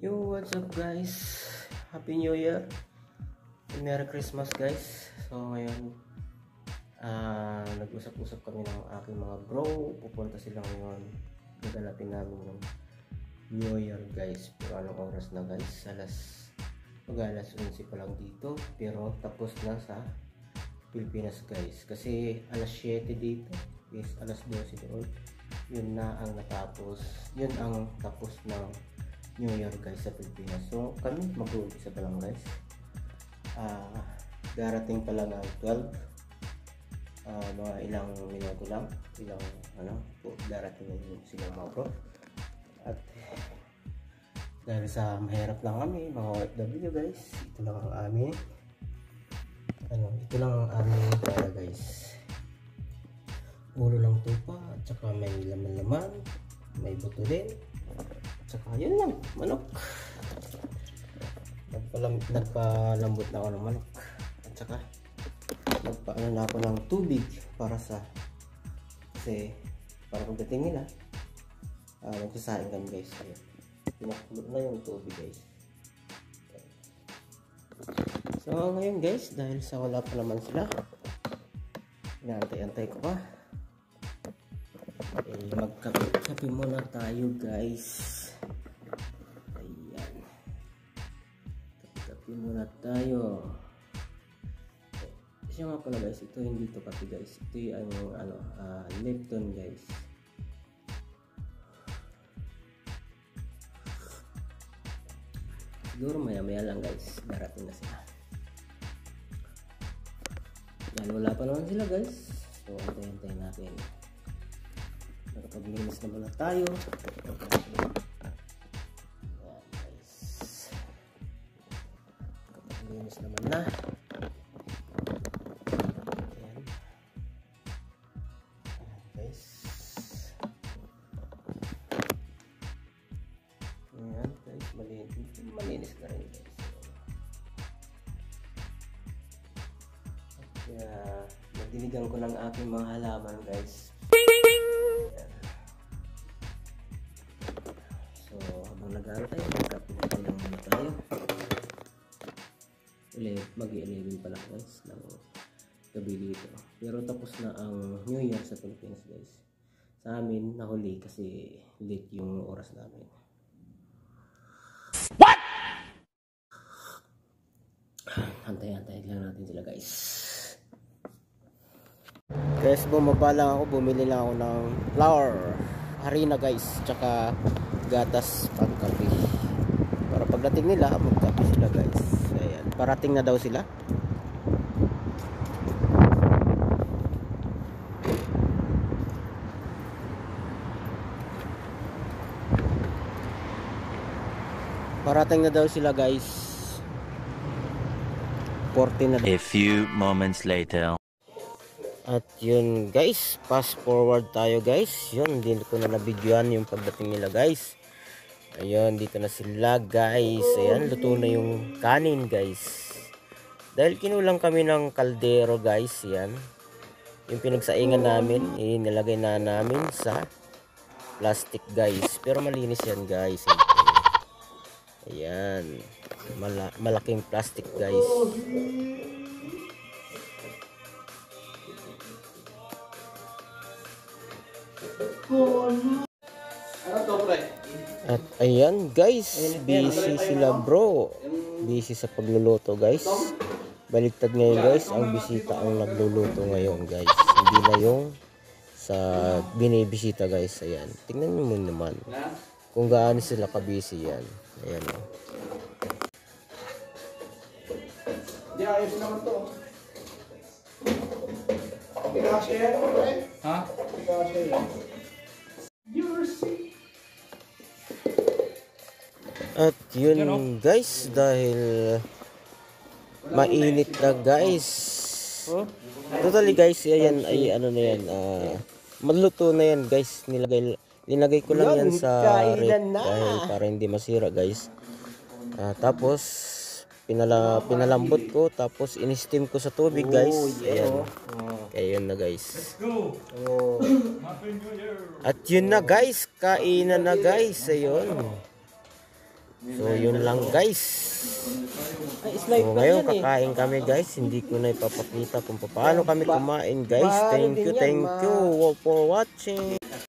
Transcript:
Yo, what's up guys? Happy New Year and Merry Christmas guys. So ngayon nag-usap-usap kami ng aking mga bro. Pupunta sila ngayon. Gaganapin namin yung New Year guys. Pero anong oras na guys? Alas 11 pa lang dito. Pero tapos na sa Pilipinas guys. Kasi alas 7 dito. Yes, alas 12 doon. Yun na ang natapos. Yun ang tapos ng New Year guys sa Pilipinas. So kami mag-uumpisa pa lang guys. Darating pa lang ang 12. Mga ilang minuto lang. Darating na yung silang mga bro. At dahil sa mahirap lang kami, mga OFW guys, ito lang ang amin. Ito lang ang aming pera guys. Ulo lang tupa, at saka may laman-laman, may buto din. Saka yun lang, manok. Nagpalambot na ako ng manok. At saka nagpaano na ako ng tubig kasi para pagdating nila nagsasaing kami guys. Pinakulo na yung tubig guys. So ngayon guys, dahil sa wala pa naman sila, inaantay-antay ko pa. Magkape muna tayo guys. Ayan, kape muna tayo. Siya nga pala guys, ito hindi to kape guys, ito yung Lipton guys. Siguro maya lang guys, darating na sila. Yan, wala pa naman sila guys. So antayin natin. Nakapaglinis naman na tayo. Ayan guys, nakapaglinis naman na. Ayan guys. Ayan guys, malinis na rin guys. Kaya nadiligan ko ng aking mga halaman guys. So habang nag-aantay, magkapitin lang muna tayo. Mag-11 pala guys ng gabi dito. Pero tapos na ang New Year sa Pilipinas guys. Sa amin nahuli kasi late yung oras namin. What? Antay-antay lang natin sila guys. Guys, bumaba lang ako, bumili lang ako ng flour, harina guys, tsaka gatas pangkape. Para pagdating nila, magkape sila guys. Ayan, parating na daw sila. Parating na daw sila guys. 14 na. A few moments later. At yun guys, fast forward tayo guys. Yun, hindi ko na nabidyoan yung pagdating nila guys. Ayun, dito na sila guys. Ayan, luto na yung kanin guys. Dahil kinulang kami ng kaldero guys. Yan, yung pinagsaingan namin, nilagay na namin sa plastic guys. Pero malinis yan guys. Ayan, malaking plastic guys. At ayan guys, busy sila bro. Busy sa pagluluto guys. Baliktad ngayon guys, ang bisita ang nagluluto ngayon guys. Hindi na yung sa binibisita guys. Ayan, tingnan nyo mo naman kung gaano sila ka-busy yan. Ayan o. Hindi, ayos naman to. Ikakasya yan, pre. Ha? Ikakasya yan. At yun guys, dahil mainit na guys. Totally guys, ayan ay ano na yan, magluto na yan guys. Linagay ko lang yan sa rep dahil para hindi masira guys. Tapos pinalambot ko, tapos in-steam ko sa tubig guys. Ayan. Kaya yun na guys. At yun na guys, kainan na guys. Ayun. So yun lang guys. So ngayon kakain kami guys. Hindi ko na ipapakita kung paano kami kumain guys. Thank you for watching.